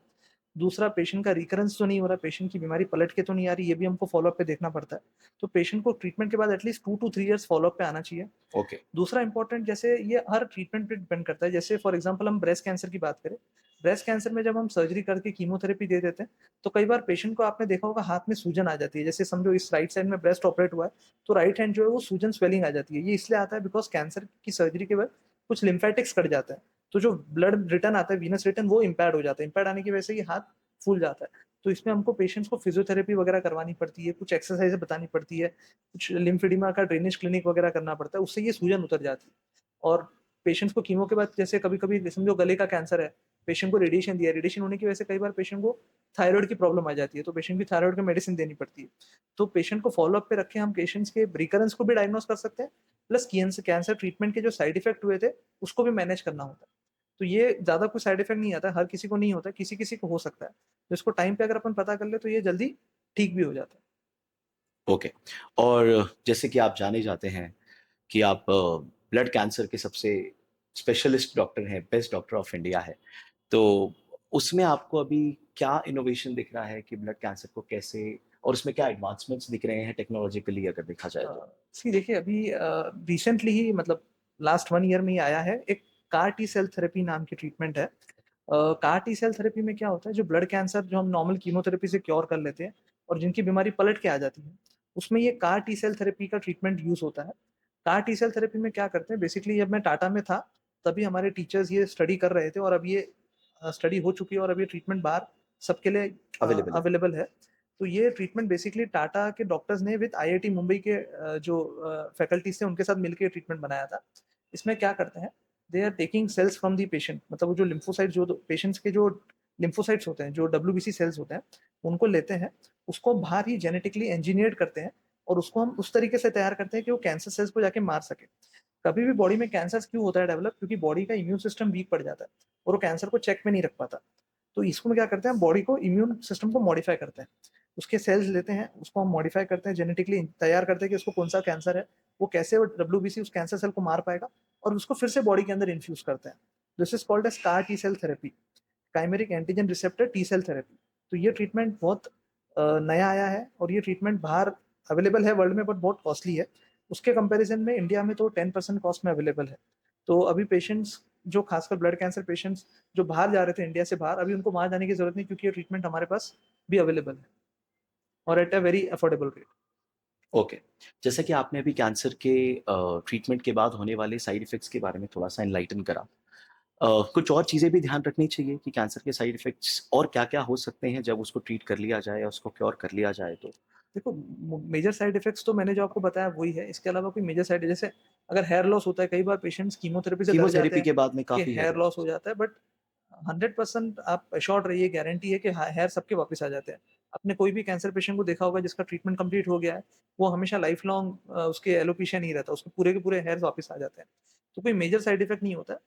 दूसरा, पेशेंट का रिकरेंस तो नहीं हो रहा, पेशेंट की बीमारी पलट के तो नहीं आ रही, ये भी हमको फ़ॉलो-अप पे देखना पड़ता है। तो पेशेंट को ट्रीटमेंट के बाद एटलीस्ट 2 टू 3 इयर्स फ़ॉलो-अप पे आना चाहिए। ओके, दूसरा इम्पोर्टेंट, जैसे ये हर ट्रीटमेंट पे डिपेंड करता है। जैसे फॉर एग्ज़ाम्पल हम ब्रेस्ट कैंसर की बात करें, ब्रेस्ट कैंसर में जब हम सर्जरी करके कीमोथेरेपी दे देते हैं, तो कई बार पेशेंट को आपने देखा होगा हाथ में सूजन आ जाती है। जैसे समझो इस राइट साइड में ब्रेस्ट ऑपरेट हुआ है, तो राइट हैंड जो है वो सूजन स्वेलिंग आ जाती है। ये इसलिए आता है बिकॉज़ कैंसर की सर्जरी के बाद कुछ लिम्फैटिक्स कट जाता है। तो जो ब्लड रिटर्न आता है, वीनस रिटर्न, वो इम्पैर्ड हो जाता है। इम्पैर्ड आने की वजह से ये हाथ फूल जाता है। तो इसमें हमको पेशेंट्स को फिज़ियोथेरेपी वगैरह करवानी पड़ती है, कुछ एक्सरसाइज़ बतानी पड़ती है, कुछ लिम्फेडिमा का ड्रेनेज क्लिनिक वगैरह करना पड़ता है, उससे ये सूजन उतर जाती है। और पेशेंट्स को कीमो के बाद जैसे कभी-कभी समझो गले का कैंसर है, पेशेंट को रेडिएशन दिया, रेडिएशन होने की वजह से कई बार पेशेंट को थायरॉइड की प्रॉब्लम आ जाती है, तो पेशेंट की थायरॉइड की मेडिसिन देनी पड़ती है। तो पेशेंट को फ़ॉलो-अप पे रख के हम पेशेंट्स के रिकरेंस को भी डायग्नोज़ कर सकते हैं, प्लस कैंसर कैंसर ट्रीटमेंट के जो साइड इफ़ेक्ट हुए थे, उसको भी मैनेज करना होता है। तो ये ज़्यादा कोई साइड इफ़ेक्ट नहीं आता है, हर किसी को नहीं होता है, किसी-किसी को हो सकता है। तो इसको टाइम पे अगर अपन पता कर लें, तो ये जल्दी ठीक भी हो जाता है। ओके। और जैसे कि आप जाने जाते हैं कि आप ब्लड कैंसर के सबसे स्पेशलिस्ट डॉक्टर हैं, बेस्ट डॉक्टर ऑफ इंडिया है। तो उसमें आपको अभी क्या इनोवेशन दिख रहा है कि ब्लड कैंसर को कैसे और उसमें क्या एडवांसमेंट्स दिख रहे हैं टेक्नोलॉजिकली अगर देखा जाए तो? सी देखिए अभी रिसेंटली ही मतलब लास्ट 1 ईयर में ही आया है एक कार टी सेल थेरेपी नाम की ट्रीटमेंट है। कार टी सेल थेरेपी में क्या होता है जो ब्लड कैंसर जो हम नॉर्मल कीमोथेरेपी से क्योर कर लेते हैं और जिनकी बीमारी पलट के आ जाती है, उसमें ये कार टी सेल थेरेपी का ट्रीटमेंट यूज़ होता है। कार टी सेल थेरेपी में क्या करते हैं बेसिकली जब मैं टाटा में था, तभी हमारे टीचर्स ये स्टडी कर रहे थे और अब ये स्टडी हो चुकी है और अब ये ट्रीटमेंट बाहर सबके लिए अवेलेबल है। अवेलेबल है। तो ये ट्रीटमेंट बेसिकली टाटा के डॉक्टर्स ने विद आईआईटी मुंबई के जो फैकल्टीज़ थे उनके साथ मिलके ट्रीटमेंट बनाया था। इसमें क्या करते हैं, they are taking cells from the patient मतलब वो जो लिम्फोसाइट जो पेशेंट्स के जो लिम्फोसाइट्स होते हैं, जो डब्ल्यूबीसी सेल्स होते हैं, उनको लेते हैं, उसको बाहर ही जेनेटिकली इंजीनियर्ड करते हैं और उसको हम उस तरीके से तैयार करते हैं कि वो कैंसर सेल्स को जाके मार सके। कभी भी बॉडी में कैंसर क्यों होता है डेवलप? क्योंकि बॉडी का इम्यून सिस्टम वीक पड़ जाता है और वो कैंसर को चेक में नहीं रख पाता। तो इसको में क्या करते हैं, बॉडी को इम्यून सिस्टम को मॉडिफाई करते हैं। उसके सेल्स लेते हैं, उसको हम मॉडिफाई करते हैं, जेनेटिकली तैयार करते हैं कि उसको कौन-सा कैंसर है, वो कैसे वो डब्ल्यूबीसी उस कैंसर सेल को मार पाएगा और उसको फिर से बॉडी के अंदर इन्फ्यूज़ करते हैं। This is called as CAR T cell therapy, chimeric antigen receptor T cell therapy. तो ये ट्रीटमेंट बहुत नया आया है और ये ट्रीटमेंट बाहर अवेलेबल है वर्ल्ड में बट बहुत कॉस्टली है। उसके कंपैरिज़न में इंडिया में तो 10% कॉस्ट में अवेलेबल है। तो अभी पेशेंट्स जो खासकर ब्लड कैंसर पेशेंट्स जो बाहर जा रहे थे इंडिया से बाहर, अभी उनको वहाँ जाने की ज़रूरत नहीं क्योंकि ये ट्रीटमेंट हमारे पास भी अवेलेबल है और at a very affordable rate. Okay. जैसा कि आपने अभी कैंसर के ट्रीटमेंट के बाद होने वाले साइड इफ़ेक्ट्स के बारे में थोड़ा-सा एनलाइटन करा। कुछ और चीज़ें भी ध्यान रखनी चाहिए कि कैंसर के साइड इफ़ेक्ट्स और क्या-क्या हो सकते हैं जब उसको ट्रीट कर लिया जाए या उसको क्योर कर लिया जाए तो? देखो मेजर साइड इफेक्ट्स तो मैंने जो आपको बताया वही है, इसके अलावा कोई मेजर साइड जैसे अगर हेयर लॉस होता है, कई बार पेशेंट्स कीमोथेरेपी से डर जाते कीमोथेरेपी हैं के बाद में कि काफ़ी हेयर हेयर लॉस लॉस हो होता है। जाता है, बट 100% आप एश्योर्ड रहिए, गारंटी है कि हेयर सबके वापस आ जाते हैं। आपने कोई भी कैंसर पेशेंट को देखा होगा जिसका ट्रीटमेंट कंप्लीट हो गया है, वो हमेशा लाइफ लॉन्ग उसके एलोपेशिया नहीं रहता, उसके पूरे के पूरे हेयर्स वापस आ जाते हैं। तो कोई मेजर साइड इफेक्ट नहीं होता है।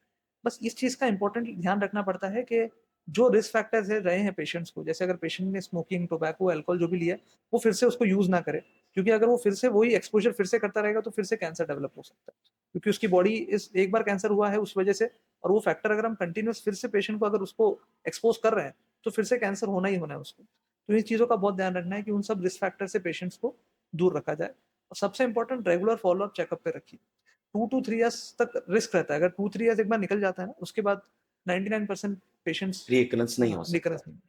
बस इस चीज़ का इम्पोर्टेंट ध्यान रखना पड़ता है कि जो रिस्क फैक्टर्स है रहे हैं पेशेंट्स को, जैसे अगर पेशेंट ने स्मोकिंग, टोबैको, अल्कोहल जो भी लिया है, वो फिर से उसको यूज़ ना करे। क्योंकि अगर वो फिर से वही एक्सपोज़र फिर से करता रहेगा तो फिर से कैंसर डेवलप हो सकता है। क्योंकि उसकी बॉडी इस एक बार कैंसर हुआ है उस वजह से और वो फैक्टर अगर हम कंटीन्यूअस फिर से पेशेंट को अगर उसको एक्सपोज़ कर रहे हैं, तो फिर से कैंसर होना ही होना है उसको। तो इन चीज़ों का बहुत ध्यान रखना है कि उन सब रिस्क फैक्टर से पेशेंट्स को दूर रखा जाए और सबसे इम्पोर्टेंट रेगुलर फ़ॉलो-अप चेकअप पे रखिए। 2 टू 3 इयर्स तक रिस्क रहता है। अगर 2-3 इयर्स एक बार निकल जाता है ना, उसके बाद 99% पेशेंट्स रीअकरेंस नहीं हो सकता रिकरेंस है। नहीं।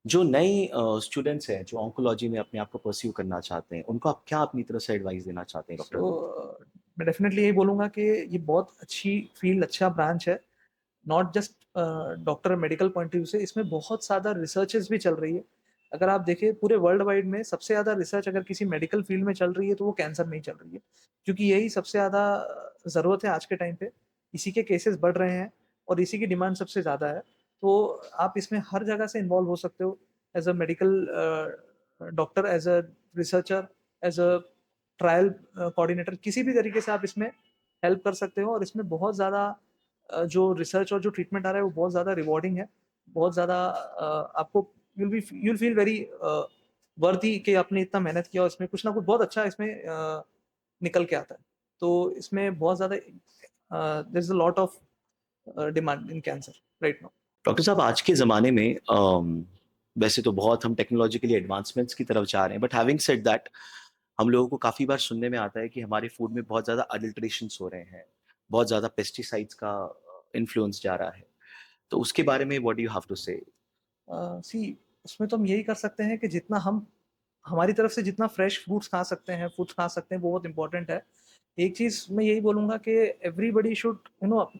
जो नए स्टूडेंट्स हैं, जो ऑन्कोलॉजी में अपने आप को परस्यू करना चाहते हैं, उनको आप क्या अपनी तरफ से एडवाइस देना चाहते हैं डॉक्टर सो अनूप? मैं डेफिनिटली यही बोलूँगा कि ये बहुत अच्छी फ़ील्ड, अच्छा ब्रांच है। Not just doctor medical point of view से, इसमें बहुत ज़्यादा रिसर्चेज़ भी चल रही है। अगर आप देखें पूरे वर्ल्ड वाइड में सबसे ज़्यादा रिसर्च अगर किसी मेडिकल फ़ील्ड में चल रही है, तो वो कैंसर में ही चल रही है। क्योंकि यही सबसे ज़्यादा ज़रूरत है आज के टाइम पे। इसी के केसेज़ बढ़ रहे हैं और इसी की डिमांड सबसे ज़्यादा है। तो आप इसमें हर जगह से इन्वॉल्व हो सकते हो as a medical doctor, as a researcher, as a trial coordinator, किसी भी तरीके से आप इसमें हेल्प कर सकते हो और इसमें बहुत ज़्यादा जो रिसर्च और जो ट्रीटमेंट आ रहा है वो बहुत ज़्यादा रिवॉर्डिंग है। बहुत ज़्यादा आपको यू विल फील वेरी वर्दी कि आपने इतना मेहनत किया और इसमें कुछ ना कुछ बहुत अच्छा इसमें निकल के आता है। तो इसमें बहुत ज़्यादा there is a lot of demand in cancer right now. Doctor साहब आज के ज़माने में वैसे तो बहुत हम टेक्नोलॉजिकली एडवांसमेंट्स की तरफ जा रहे हैं, बट हैविंग सेड दैट हम लोगों को काफ़ी बार सुनने में आता है कि हमारे फूड में बहुत ज़्यादा अडल्ट्रेशंस हो रहे हैं, बहुत ज़्यादा पेस्टिसाइड्स का इन्फ्लुएंस जा रहा है। तो उसके बारे में what do you have to say? See उसमें तो हम यही कर सकते हैं कि जितना हम हमारी तरफ से जितना फ्रेश फ्रूट्स खा सकते हैं, फूड्स खा सकते हैं, वो बहुत इम्पोर्टेंट है। एक चीज़ मैं यही बोलूँगा कि एवरीबॉडी शुड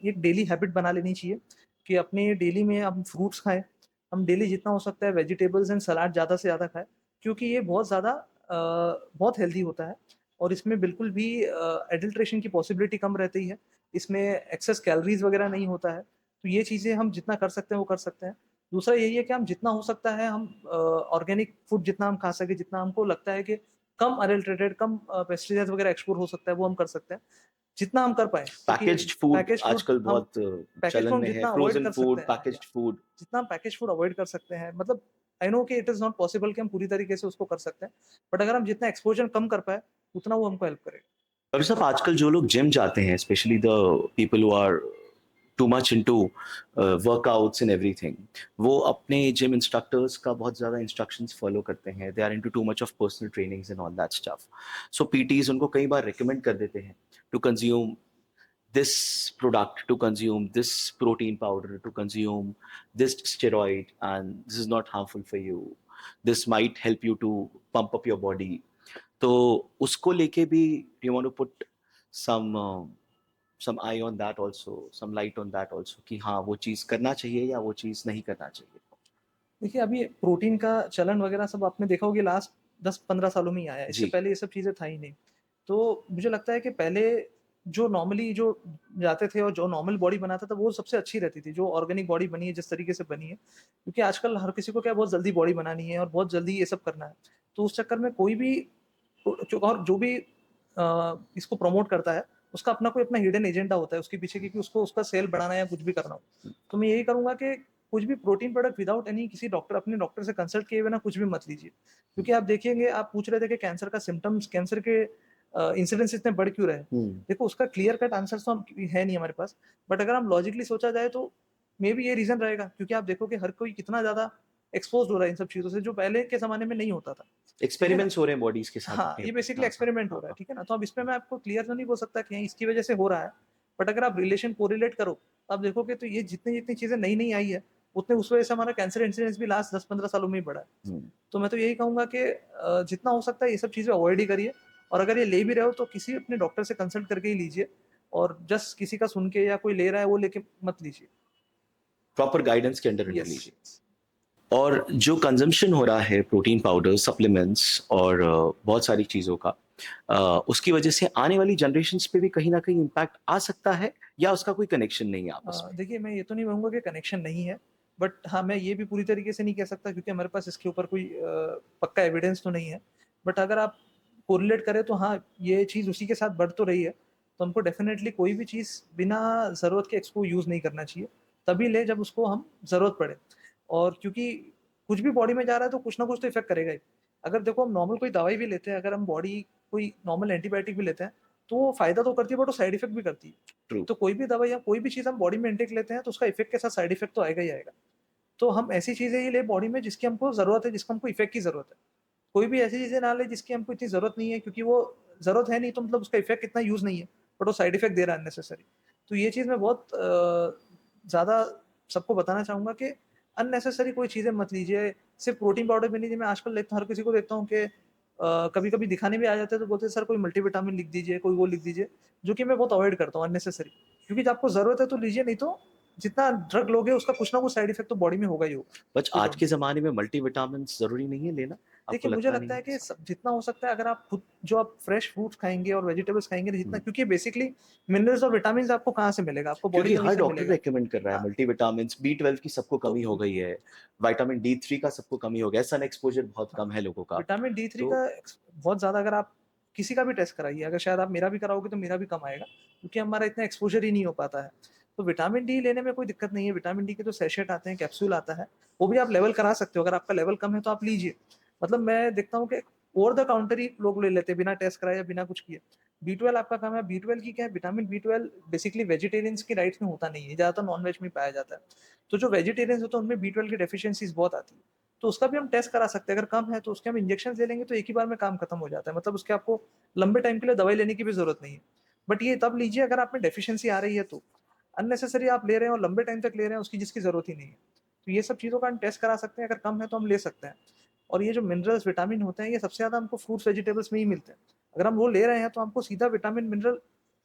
एक डेली हैबिट बना लेनी चाहिए कि अपने डेली में हम फ्रूट्स खाएँ। हम डेली जितना हो सकता है वेजिटेबल्स एंड सलाद ज़्यादा से ज़्यादा खाएँ, क्योंकि ये बहुत ज़्यादा बहुत हेल्दी होता है और इसमें बिल्कुल भी एडल्ट्रेशन की पॉसिबिलिटी कम रहती है। इसमें एक्सेस कैलोरीज़ वगैरह नहीं होता है। तो ये चीज़ें हम जितना कर सकते हैं, वो कर सकते हैं। दूसरा यही है कि हम जितना हो सकता है हम ऑर्गेनिक फूड जितना हम खा सकें, जितना हमको लगता है कि कम अडल्टरेटेड, कम पेस्टिसाइड्स वगैरह एक्सपोज़र हो सकता है, वो हम कर सकते हैं। जितना हम कर पाएँ, क्योंकि पैकेज्ड फूड पैकेज्ड फूड आजकल हम बहुत पैकेज्ड चलन फूड हम में है, जितना अवॉइड फ्रोज़न कर सकते फूड, हैं, या पैकेज्ड फूड। जितना हम पैकेज्ड फूड अवॉइड कर सकते हैं, मतलब आई नो कि इट इज़ नॉट पॉसिबल कि हम पूरी तरीके से उसको कर सकते हैं, बट अगर हम जितना एक्सपोज़र कम कर पाएँ, उतना वो हमको हेल्प करेगा। डॉक्टर साहब आजकल जो लोग जिम जाते हैं specially the people who are too much into workouts and everything, वो अपने जिम इंस्ट्रक्टर्स का बहुत ज़्यादा इंस्ट्रक्शंस फॉलो करते हैं, they are into too much of personal trainings and all that stuff. So PTs उनको कई बार रिकमेंड कर देते हैं to consume this product, to consume this protein powder, to consume this steroid, and this is not harmful for you, this might help you to pump up your body. तो उसको लेके भी you want to put some some eye on that also, some light on that also, कि हाँ वो चीज़ करना चाहिए या वो चीज़ नहीं करना चाहिए। देखिए, अभी प्रोटीन का चलन वगैरह सब आपने देखा होगा लास्ट 10-15 सालों में ही आया है, इससे जी। पहले ये सब चीज़ें था ही नहीं। तो मुझे लगता है कि पहले जो नॉर्मली जो जाते थे और जो नॉर्मल बॉडी बनाता था, वो सबसे अच्छी रहती थी, जो ऑर्गेनिक बॉडी बनी है, जिस तरीके से बनी है। क्योंकि आजकल हर किसी को क्या है, बहुत जल्दी बॉडी बनानी है और बहुत जल्दी ये सब करना है। तो उस चक्कर में कोई भी और जो भी इसको प्रमोट करता है, उसका अपना कोई अपना हिडन एजेंडा होता है उसके पीछे, क्योंकि उसको उसका सेल बढ़ाना है या कुछ भी करना हो। तो मैं यही करूँगा कि कुछ भी प्रोटीन प्रोडक्ट विदाउट एनी किसी डॉक्टर, अपने डॉक्टर से कंसल्ट किए बिना कुछ भी मत लीजिए। क्योंकि आप देखेंगे, आप पूछ रहे थे कि कैंसर का सिम्पटम्स, कैंसर के इंसिडेंस इतने बढ़ क्यों रहे हैं? हुँ। देखो, उसका क्लियर कट आंसर तो हम है नहीं हमारे पास, बट अगर हम लॉजिकली सोचा जाए तो मे बी ये रीज़न रहेगा, क्योंकि आप देखो कि हर कोई कितना ज़्यादा एक्सपोज़्ड हो रहा है इन सब चीज़ों से, जो पहले के ज़माने में नहीं होता था। ठीक है ना? एक्सपेरिमेंट्स हो रहे हैं बॉडीज़ के साथ हाँ, ये अपने-अपने। बेसिकली हाँ, हाँ, एक्सपेरिमेंट हो हाँ, रहा है, हाँ। ठीक है ना? तो अब इसमें मैं आपको क्लियर तो नहीं बोल सकता कि इसकी वजह से हो रहा है, बट अगर आप रिलेशन कोरिलेट करो, तो आप देखोगे तो ये जितनी-जितनी चीज़ें नई-नई आई है, उतने उस वजह से हमारा कैंसर इंसिडेंस भी लास्ट 10-15 सालों में ही बढ़ा है। हुँ। तो मैं तो यही कहूँगा कि जितना हो सकता है ये सब चीज़ें अवॉइड ही करिए, और अगर ये ले भी रहे हो तो किसी अपने डॉक्टर से कंसल्ट करके ही लीजिए, और जस्ट किसी का सुन के या कोई ले रहा है वो लेके मत लीजिए। प्रॉपर गाइडेंस के अंडर यस। लीजिए। और जो कंज़म्पशन हो रहा है प्रोटीन पाउडर, सप्लीमेंट्स और बहुत सारी चीज़ों का, उसकी वजह से आने वाली जनरेशन्स पे भी कहीं न कहीं इम्पैक्ट आ सकता है या उसका कोई कनेक्शन नहीं है आपस में? देखिए, मैं ये तो नहीं कहूँगा कि कनेक्शन नहीं है, बट हाँ, मैं ये भी पूरी तरीके से नहीं कह सकता, क्योंकि हमारे पास इसके ऊपर कोई पक्का एविडेंस तो नहीं है। बट अगर आप कोरिलेट करें तो हाँ, ये चीज़ उसी के साथ बढ़ तो रही है। तो हमको डेफ़िनेटली कोई भी चीज़ बिना ज़रूरत के इसको यूज़ नहीं करना चाहिए। तभी लें जब उसको हम ज़रूरत पड़े, और क्योंकि कुछ भी बॉडी में जा रहा है तो कुछ ना कुछ तो इफ़ेक्ट करेगा ही। अगर देखो, हम नॉर्मल कोई दवाई भी लेते हैं, अगर हम बॉडी कोई नॉर्मल एंटीबायोटिक भी लेते हैं, तो वो फ़ायदा तो करती है, बट वो साइड इफ़ेक्ट भी करती है। ट्रू। तो कोई भी दवाई या कोई भी चीज़ हम बॉडी में इनटेक लेते हैं, तो उसका इफ़ेक्ट के साथ साइड इफ़ेक्ट तो आएगा ही आएगा। तो हम ऐसी चीज़ें ही लें बॉडी में जिसकी हमको ज़रूरत है, जिसका हमको इफ़ेक्ट की ज़रूरत है। कोई भी ऐसी चीज़ें ना लें जिसकी हमको इतनी ज़रूरत नहीं है, क्योंकि वो ज़रूरत है नहीं, तो मतलब उसका इफ़ेक्ट इतना यूज़ नहीं है, बट वो साइड इफ़ेक्ट दे रहा है अननेसेसरी। तो ये चीज़ मैं बहुत ज़्यादा सबको बताना चाहूँगा कि अननेसेसरी कोई चीज़ें मत लीजिए। सिर्फ़ प्रोटीन पाउडर भी नहीं, मैं आजकल देखता हूँ, हर किसी को देखता हूँ कि कभी-कभी दिखाने भी आ जाते हैं तो बोलते हैं, सर कोई मल्टीविटामिन लिख दीजिए, कोई वो लिख दीजिए, जो कि मैं बहुत अवॉइड करता हूँ अननेसेसरी। क्योंकि जब आपको ज़रूरत है तो लीजिए, नहीं तो जितना ड्रग लोगे उसका कुछ ना कुछ साइड इफ़ेक्ट तो बॉडी में होगा ही होगा। बट तो आज के ज़माने में मल्टीविटामिन्स ज़रूरी नहीं है लेना? आपको देखिए, मुझे लगता नहीं लगता है है कि ऐसा? सब जितना हो सकता है, अगर आप खुद जो आप फ्रेश फ्रूट्स खाएँगे और वेजिटेबल्स खाएँगे ना, जितना, हुँ। क्योंकि बेसिकली मिनरल्स और विटामिन्स आपको कहाँ से मिलेगा? आपको बॉडी क्योंकि में वहीं हर से डॉक्टर मिलेगा। रिकमेंड कर रहा है हाँ, मल्टीविटामिन्स, बी12 की सबको तो कमी हो गई है, विटामिन डी3 का सबको कमी हो गया है, सन एक्सपोज़र बहुत हाँ, कम है लोगों का। विटामिन डी 3 तो का बहुत ज़्यादा, अगर आप किसी का भी टेस्ट कराइए, अगर शायद आप मेरा भी कराओगे तो मेरा भी कम आएगा, क्योंकि हमारा इतना एक्सपोज़र ही नहीं हो पाता है। तो विटामिन डी लेने में कोई दिक्कत नहीं है, विटामिन डी के जो सैचेट आते हैं, कैप्सूल आता है, वो भी आप लेवल करा सकते हो, अगर आपका लेवल कम है तो आप लीजिए। मतलब मैं देखता हूँ कि ओवर द काउंटर ही लोग ले लेते हैं, बिना टेस्ट कराए या बिना कुछ किए। बी12 आपका काम है, बी12 की क्या है, विटामिन बी12 बेसिकली वेजिटेरियंस की डाइट्स में होता नहीं है, ज़्यादातर नॉन-वेज में पाया जाता है। तो जो वेजिटेरियंस होते हैं उनमें बी12 की डेफिशिएंसीज़ बहुत आती है। तो उसका भी हम टेस्ट करा सकते हैं, अगर कम है तो उसके हम इंजेक्शन ले लेंगे तो एक ही बार में काम खत्म हो जाता है, मतलब उसके आपको लंबे टाइम के लिए दवाई लेने की भी ज़रूरत नहीं है। बट ये तब लीजिए अगर आप में डेफिशिएंसी आ रही है तो। अननेसेसरी आप ले रहे हैं और लंबे टाइम तक ले रहे हैं उसकी जिसकी ज़रूरत ही नहीं है। तो ये सब चीज़ों का हम टेस्ट करा सकते हैं, अगर कम है तो हम ले सकते हैं। और ये जो मिनरल्स, विटामिन होते हैं, ये सबसे ज़्यादा हमको फ्रूट्स, वेजिटेबल्स में ही मिलते हैं। अगर हम वो ले रहे हैं तो हमको सीधा विटामिन, मिनरल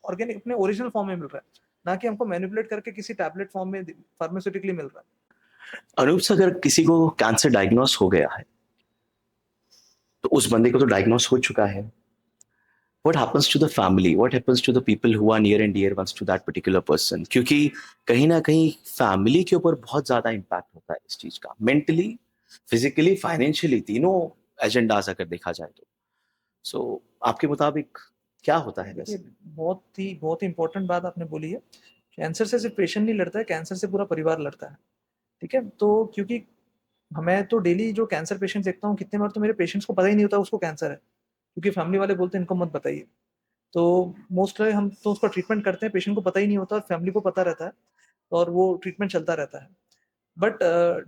ऑर्गेनिक अपने ओरिजिनल फॉर्म में मिल रहा है, ना कि हमको मैनिपुलेट करके किसी टैबलेट फॉर्म में फार्मास्यूटिकली मिल रहा है। अनूप से अगर किसी को कैंसर डायग्नोस हो गया है, तो उस बंदे को तो डायग्नोस हो चुका है। What happens to the family? What happens to the people who are near and dear ones to that particular person? क्योंकि कहीं न कहीं फैमिली के ऊपर बहुत ज़्यादा इम्पैक्ट होता है इस चीज़ का। मेंटली, फिज़िकली, फाइनेंशियली तीनों एजेंडाज़ अगर देखा जाए तो। सो आपके मुताबिक क्या होता है देखिए, वैसे? बहुत ही इम्पोर्टेंट बात आपने बोली है। कैंसर से सिर्फ़ पेशेंट नहीं लड़ता है, कैंसर से पूरा परिवार लड़ता है। ठीक है? तो क्योंकि मैं तो डेली जो कैंसर पेशेंट्स देखता हूँ, कितनी बार तो मेरे पेशेंट्स को पता ही नहीं होता उसको कैंसर है। क्योंकि फैमिली वाले बोलते हैं इनको मत बताइए। तो मोस्टली हम तो उसका ट्रीटमेंट करते हैं, पेशेंट को पता ही नहीं होता और फैमिली को पता रहता है और वो ट्रीटमेंट चलता रहता है। बट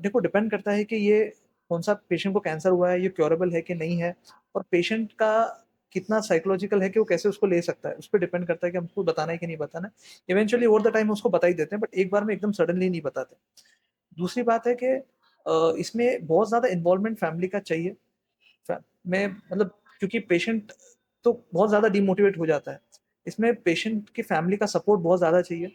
देखो डिपेंड करता है कि ये कौन-सा पेशेंट को कैंसर हुआ है, ये क्यूरेबल है कि नहीं है और पेशेंट का कितना साइकोलॉजिकल है कि वो कैसे उसको ले सकता है, उस पे डिपेंड करता है कि हमको बताना है कि नहीं बताना है। इवेंचुअली ओवर द टाइम उसको बता ही देते हैं बट एक बार में एकदम सडनली नहीं बताते। दूसरी बात है कि इसमें बहुत ज़्यादा इन्वॉल्वमेंट फैमिली का चाहिए। फ मैं मतलब क्योंकि पेशेंट तो बहुत ज़्यादा डिमोटिवेट हो जाता है। इसमें पेशेंट की फैमिली का सपोर्ट बहुत ज़्यादा चाहिए।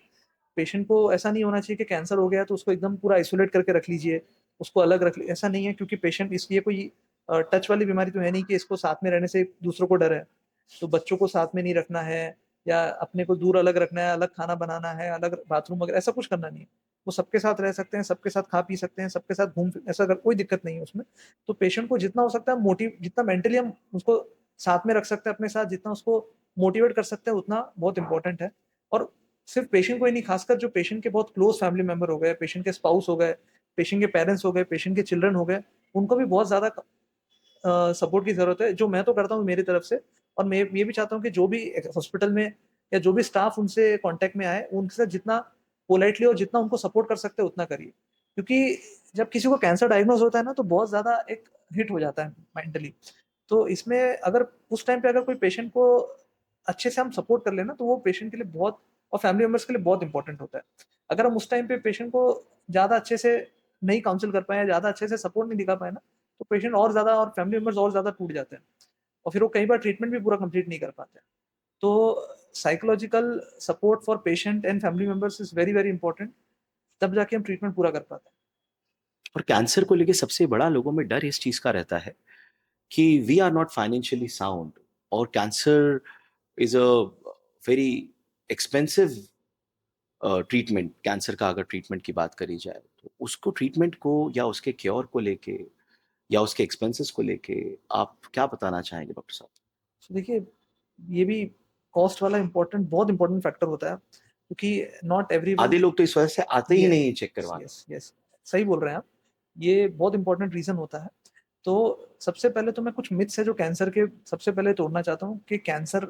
पेशेंट को ऐसा नहीं होना चाहिए कि कैंसर हो गया तो उसको एकदम पूरा आइसोलेट करके रख लीजिए, उसको अलग रख ली ऐसा नहीं है क्योंकि पेशेंट इसलिए कोई टच वाली बीमारी तो है नहीं कि इसको साथ में रहने से दूसरों को डर है। तो बच्चों को साथ में नहीं रखना है या अपने को दूर अलग रखना है, अलग खाना बनाना है, अलग बाथरूम वगैरह ऐसा कुछ करना नहीं है। वो सबके साथ रह सकते हैं, सबके साथ खा-पी सकते हैं, सबके साथ घूम फिर ऐसा अगर कोई दिक्कत नहीं है उसमें। तो पेशेंट को जितना हो सकता है जितना मेंटली हम उसको साथ में रख सकते हैं अपने साथ, जितना उसको मोटिवेट कर सकते हैं उतना बहुत इम्पोर्टेंट है। और सिर्फ पेशेंट को ही नहीं, खासकर जो पेशेंट के बहुत क्लोज फैमिली मेंबर हो गए, पेशेंट के स्पाउस हो गए, पेशेंट के पेरेंट्स हो गए, पेशेंट के चिल्ड्रन हो गए, उनको भी बहुत ज़्यादा सपोर्ट की ज़रूरत है, जो मैं तो करता हूँ मेरी तरफ से। और मैं ये भी चाहता हूँ कि जो भी हॉस्पिटल में या जो भी स्टाफ उनसे कॉन्टैक्ट में आए, उनके साथ जितना पोलाइटली और जितना उनको सपोर्ट कर सकते हैं उतना करिए। क्योंकि जब किसी को कैंसर डायग्नोज़ होता है ना, तो बहुत ज़्यादा एक हिट हो जाता है मेंटली। तो इसमें अगर उस टाइम पे अगर कोई पेशेंट को अच्छे से हम सपोर्ट कर लें ना, तो वो पेशेंट के लिए बहुत और फैमिली मेंबर्स के लिए बहुत इंपॉर्टेंट होता है। अगर हम उस टाइम पे पेशेंट को ज़्यादा अच्छे से नहीं काउंसल कर पाएँ या ज़्यादा अच्छे से सपोर्ट नहीं दिखा पाए ना, तो पेशेंट और ज़्यादा और फैमिली मेंबर्स और ज़्यादा टूट जाते हैं और फिर वो कई बार ट्रीटमेंट भी पूरा कंप्लीट नहीं कर पाते हैं। तो psychological support for patient and family members is very, very important, तब जाके हम ट्रीटमेंट पूरा कर पाते हैं। और कैंसर को लेके सबसे बड़ा लोगों में डर इस चीज़ का रहता है कि we are not financially sound और cancer is a very expensive treatment cancer का अगर ट्रीटमेंट की बात करी जाए तो उसको ट्रीटमेंट को या उसके क्योर को लेके या उसके एक्सपेंसेस को लेके आप क्या बताना चाहेंगे डॉक्टर साहब? तो देखिए, ये भी कॉस्ट वाला बहुत इम्पोर्टेंट फैक्टर होता है क्योंकि नॉट एवरीवन आधे लोग तो इस वजह से आते ही नहीं चेक यस, करवाने। यस, यस, सही बोल रहे हैं आप। ये बहुत इम्पोर्टेंट रीज़न होता है। तो सबसे पहले तो मैं कुछ मिथ्स है जो कैंसर के सबसे पहले तोड़ना चाहता हूँ कि cancer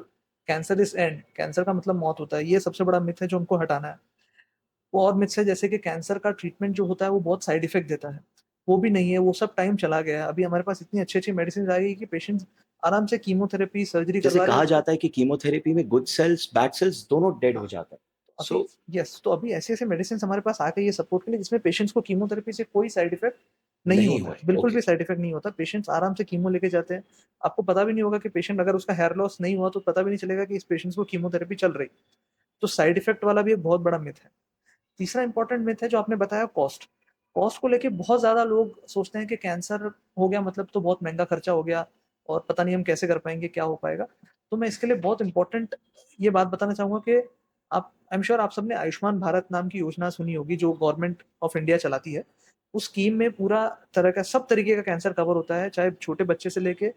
cancer is and, cancer का मतलब मौत होता है। ये सबसे बड़ा मिथ है जो हमको हटाना है। वो और मिथ्स है जैसे कि कैंसर का ट्रीटमेंट जो होता है वो बहुत साइड इफ़ेक्ट देता है। वो भी नहीं है, वो सब टाइम चला गया है। अभी हमारे पास इतनी अच्छी-अच्छी मेडिसिन्स आ गई है कि पेशेंट्स आराम से कीमोथेरेपी, सर्जरी जैसे करवा रहे कहा होते हैं। जाता है कि कीमोथेरेपी में गुड सेल्स, बैड सेल्स दोनों डेड हो हाँ, जाता है। अभी सो यस, तो अभी ऐसे-ऐसे मेडिसिन्स हमारे पास आ गई है सपोर्ट के लिए जिसमें पेशेंट्स को कीमोथेरेपी से कोई साइड इफ़ेक्ट नहीं नहीं होता हो है, रहे। बिल्कुल ओके। भी साइड इफ़ेक्ट नहीं होता। पेशेंट्स आराम से कीमो लेके जाते हैं। आपको पता भी नहीं होगा कि पेशेंट अगर उसका हेयर लॉस नहीं हुआ तो पता भी नहीं चलेगा कि इस पेशेंट्स को कीमोथेरेपी चल रही। तो साइड इफ़ेक्ट वाला भी एक बहुत बड़ा मिथ है। तीसरा इम्पोर्टेंट मिथ है जो आपने बताया कॉस्ट। कॉस्ट को लेके बहुत ज़्यादा लोग सोचते हैं कि कैंसर हो गया मतलब तो बहुत महँगा खर्चा हो गया और पता नहीं हम कैसे कर पाएँगे, क्या हो पाएगा? तो मैं इसके लिए बहुत इम्पोर्टेंट ये बात बताना चाहूँगा कि आप आई एम श्योर आप सबने आयुष्मान भारत नाम की योजना सुनी होगी जो गवर्नमेंट ऑफ इंडिया चलाती है। उस स्कीम में पूरा तरह का सब तरीके का कैंसर कवर होता है, चाहे छोटे बच्चे से लेके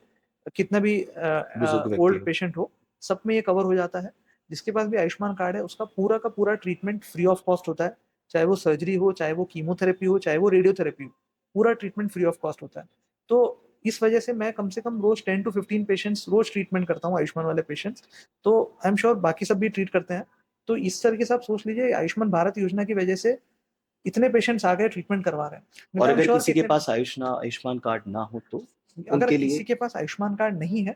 कितना भी बुजुर्ग व्यक्ति ओल्ड हो। पेशेंट हो, सब में ये कवर हो जाता है। जिसके पास भी आयुष्मान कार्ड है उसका पूरा का पूरा ट्रीटमेंट फ्री ऑफ कॉस्ट होता है। चाहे वो सर्जरी हो, चाहे वो कीमोथेरेपी हो, चाहे वो रेडियोथेरेपी हो, पूरा ट्रीटमेंट फ्री ऑफ कॉस्ट होता है। तो इस वजह से मैं कम से कम रोज़ 10 टू 15 पेशेंट्स रोज़ ट्रीटमेंट करता हूँ आयुष्मान वाले पेशेंट्स। तो आई एम श्योर बाकी सब भी ट्रीट करते हैं। तो इस तरीके से आप सोच लीजिए आयुष्मान भारत योजना की वजह से इतने पेशेंट्स आ गए ट्रीटमेंट करवा रहे हैं। नहीं तो और आई एम अगर श्योर किसी के कितने पास आयुष्मान कार्ड ना हो तो अगर उनके किसी लिए के पास आयुष्मान कार्ड नहीं है,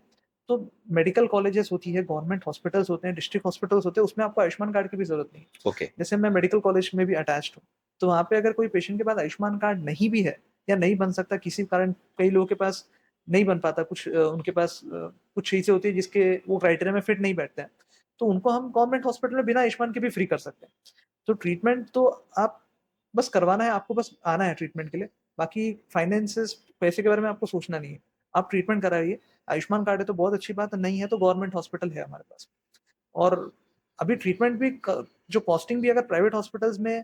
तो मेडिकल कॉलेजेस होती है, गवर्नमेंट हॉस्पिटल्स होते हैं, डिस्ट्रिक्ट हॉस्पिटल्स होते हैं, उसमें आपको आयुष्मान कार्ड की भी ज़रूरत नहीं है। ओके। जैसे मैं मेडिकल कॉलेज में भी अटैच्ड हूँ, तो वहाँ पे अगर कोई पेशेंट के पास आयुष्मान कार्ड नहीं भी है या नहीं बन सकता किसी कारण कई लोगों के पास नहीं बन पाता कुछ उनके पास कुछ चीज़ें होती है जिसके वो क्राइटेरिया में फिट नहीं बैठते हैं, तो उनको हम गवर्नमेंट हॉस्पिटल में बिना आयुष्मान के भी फ्री कर सकते हैं। तो ट्रीटमेंट तो आप बस करवाना है, आपको बस आना है ट्रीटमेंट के लिए, बाकी फाइनेंसेस पैसे के बारे में आपको सोचना नहीं है। आप ट्रीटमेंट कराइए, आयुष्मान कार्ड है तो बहुत अच्छी बात है, नहीं है तो गवर्नमेंट हॉस्पिटल है हमारे पास। और अभी ट्रीटमेंट भी क जो कॉस्टिंग भी अगर प्राइवेट हॉस्पिटल्स में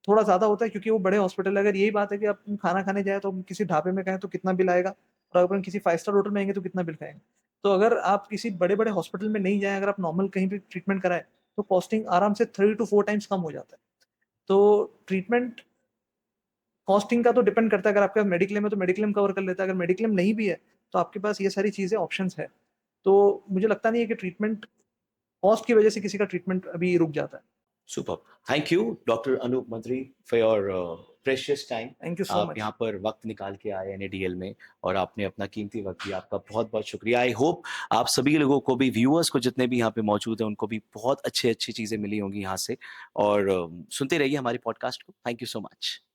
थोड़ा ज़्यादा होता है क्योंकि वो बड़े हॉस्पिटल है, अगर यही बात है कि आप खाना खाने जाएँ तो हम किसी ढाबे में गए तो कितना बिल आएगा और अगर अपन किसी 5 स्टार होटल में आएँगे तो कितना बिल खाएँगे। तो अगर आप किसी बड़े-बड़े हॉस्पिटल में नहीं जाएँ, अगर आप नॉर्मल कहीं भी ट्रीटमेंट कराएँ, तो कॉस्टिंग आराम से 3 टू 4 टाइम्स कम हो जाता है। तो ट्रीटमेंट कॉस्टिंग का तो डिपेंड करता है, अगर आपके पास मेडिक्लेम है तो मेडिक्लेम कवर कर लेता है, अगर मेडिक्लेम नहीं भी है, तो आपके पास ये सारी चीज़ें ऑप्शंस है। तो मुझे लगता नहीं है कि ट्रीटमेंट कॉस्ट की वजह से किसी का ट्रीटमेंट अभी रुक जाता है। Superb! Thank you doctor Anup Mantri for your precious time. Thank you so आप मच। यहाँ पर वक़्त निकाल के आए एनएडीएल में और आपने अपना कीमती वक़्त दिया। आपका बहुत-बहुत शुक्रिया। आई होप आप सभी लोगों को भी, व्यूअर्स को जितने भी यहाँ पे मौजूद हैं, उनको भी बहुत अच्छी-अच्छी चीज़ें मिली होंगी यहाँ से और सुनते रहिए हमारी पॉडकास्ट को। Thank you so much.